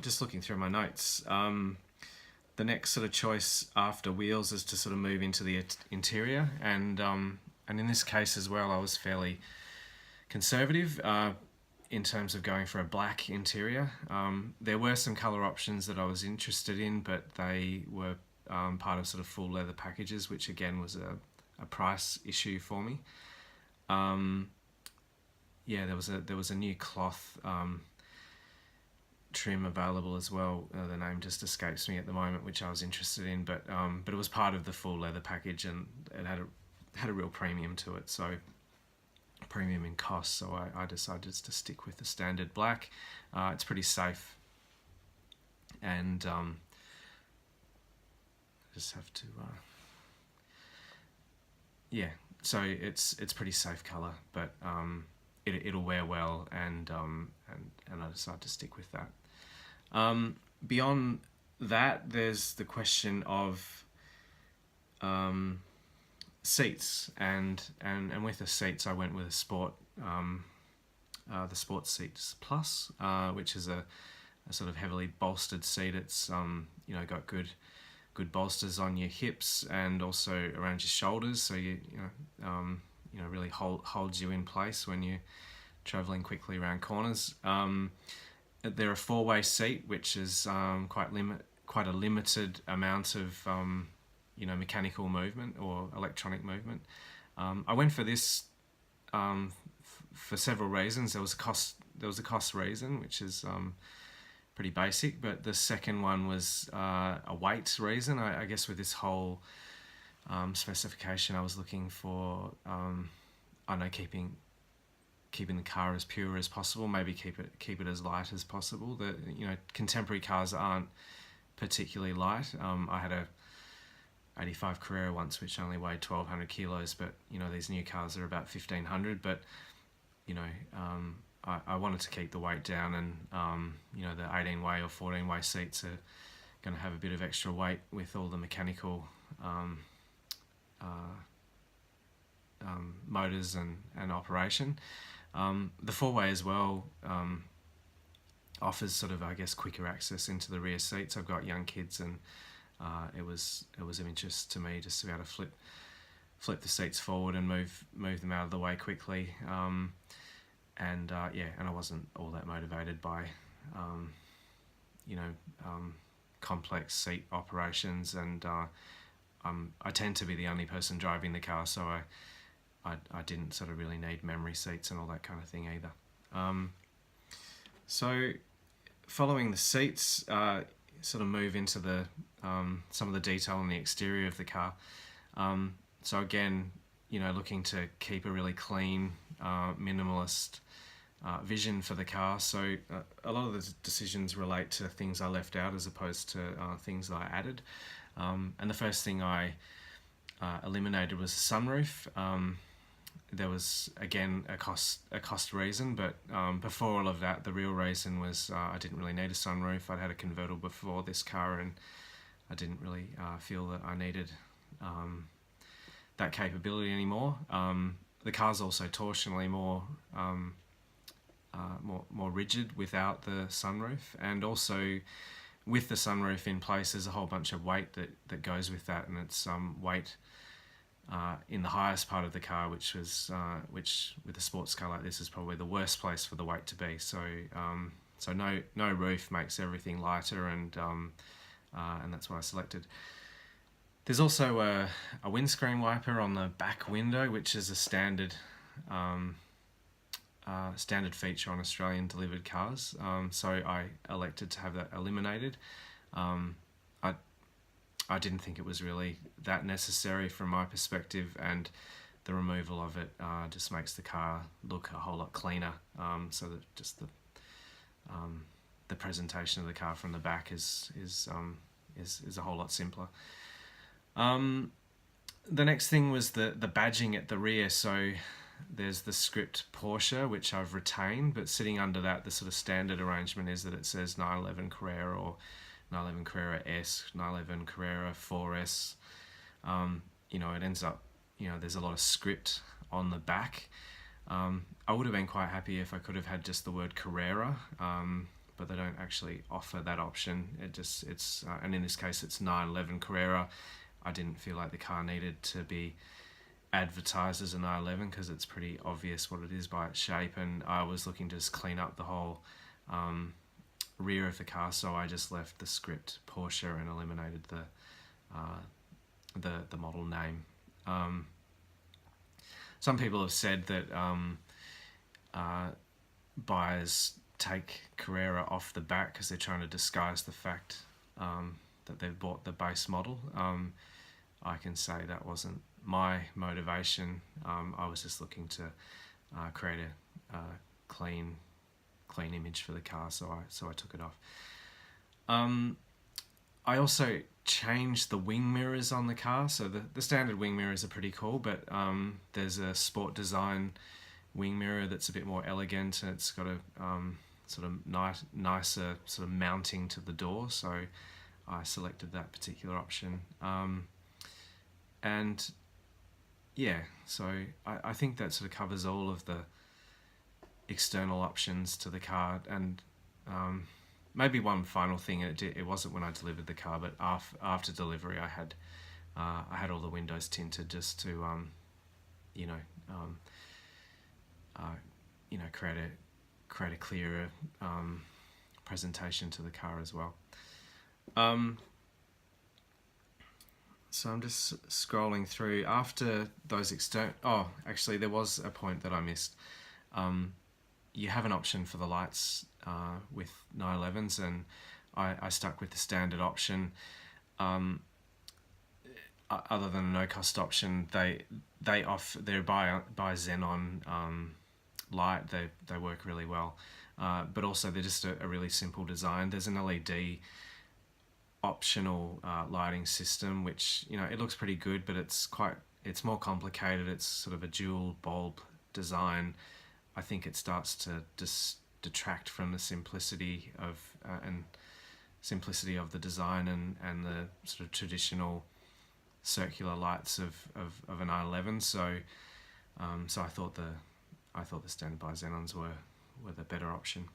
just looking through my notes, the next sort of choice after wheels is to sort of move into the interior, and in this case as well, I was fairly conservative in terms of going for a black interior. There were some colour options that I was interested in, but they were part of sort of full leather packages, which again was a price issue for me. Yeah, there was a new cloth trim available as well. The name just escapes me at the moment, which I was interested in, but it was part of the full leather package, and it had a real premium to it, so premium in cost. So I decided to stick with the standard black. It's pretty safe, and I just have to yeah. So it's pretty safe color, but it'll wear well, and I decided to stick with that. Beyond that, there's the question of seats, and with the seats, I went with a sport, the Sports Seats Plus, which is a sort of heavily bolstered seat. It's got good bolsters on your hips and also around your shoulders, so you really holds you in place when you're traveling quickly around corners. They're a four-way seat, which is quite a limited amount of mechanical movement or electronic movement. I went for this for several reasons. There was a cost reason, which is pretty basic, but the second one was a weight reason. I guess with this whole specification, I was looking for keeping the car as pure as possible, maybe keep it as light as possible. Contemporary cars aren't particularly light. I had a 85 Carrera once, which only weighed 1,200 kilos, but these new cars are about 1,500. But I wanted to keep the weight down, and the 18-way or 14-way seats are going to have a bit of extra weight with all the mechanical motors and operation. The four-way as well offers sort of, I guess, quicker access into the rear seats. I've got young kids, and it was of interest to me just to be able to flip the seats forward and move them out of the way quickly. And I wasn't all that motivated by complex seat operations, and I tend to be the only person driving the car, so I didn't sort of really need memory seats and all that kind of thing either. So following the seats, sort of move into the some of the detail on the exterior of the car. So again, looking to keep a really clean, minimalist vision for the car. So a lot of the decisions relate to things I left out as opposed to things that I added. And the first thing I eliminated was the sunroof. There was, again, a cost reason, but before all of that, the real reason was I didn't really need a sunroof. I'd had a convertible before this car, and I didn't really feel that I needed that capability anymore. The car's also torsionally more rigid without the sunroof, and also with the sunroof in place, there's a whole bunch of weight that goes with that, and it's weight in the highest part of the car, which with a sports car like this is probably the worst place for the weight to be. So no roof makes everything lighter, and that's what I selected. There's also a windscreen wiper on the back window, which is a standard feature on Australian delivered cars. So I elected to have that eliminated. I didn't think it was really that necessary from my perspective, and the removal of it just makes the car look a whole lot cleaner. So that just the presentation of the car from the back is a whole lot simpler. The next thing was the badging at the rear. So there's the script Porsche, which I've retained, but sitting under that, the sort of standard arrangement is that it says 911 Carrera or 911 Carrera S, 911 Carrera 4S. It ends up, there's a lot of script on the back. I would have been quite happy if I could have had just the word Carrera, but they don't actually offer that option. And in this case it's 911 Carrera. I didn't feel like the car needed to be advertised as a 911 because it's pretty obvious what it is by its shape, and I was looking to just clean up the whole rear of the car, so I just left the script Porsche and eliminated the model name. Some people have said that buyers take Carrera off the back because they're trying to disguise the fact that they've bought the base model. I can say that wasn't my motivation. I was just looking to create a clean image for the car, so I took it off. I also changed the wing mirrors on the car. So the standard wing mirrors are pretty cool, but there's a sport design wing mirror that's a bit more elegant, and it's got a sort of nicer sort of mounting to the door, so I selected that particular option. And yeah, so I think that sort of covers all of the external options to the car. And maybe one final thing, it wasn't when I delivered the car, but after delivery I had all the windows tinted just to create a clearer presentation to the car as well. So I'm just scrolling through after those actually there was a point that I missed. You have an option for the lights with 911s, and I stuck with the standard option. Other than a no-cost option, they're by Xenon light. They work really well, but also they're just a really simple design. There's an LED optional lighting system, which it looks pretty good, but it's more complicated. It's sort of a dual bulb design. I think it starts to detract from the simplicity of the design and the sort of traditional circular lights of a 911. So I thought the standard by Xenons were the better option.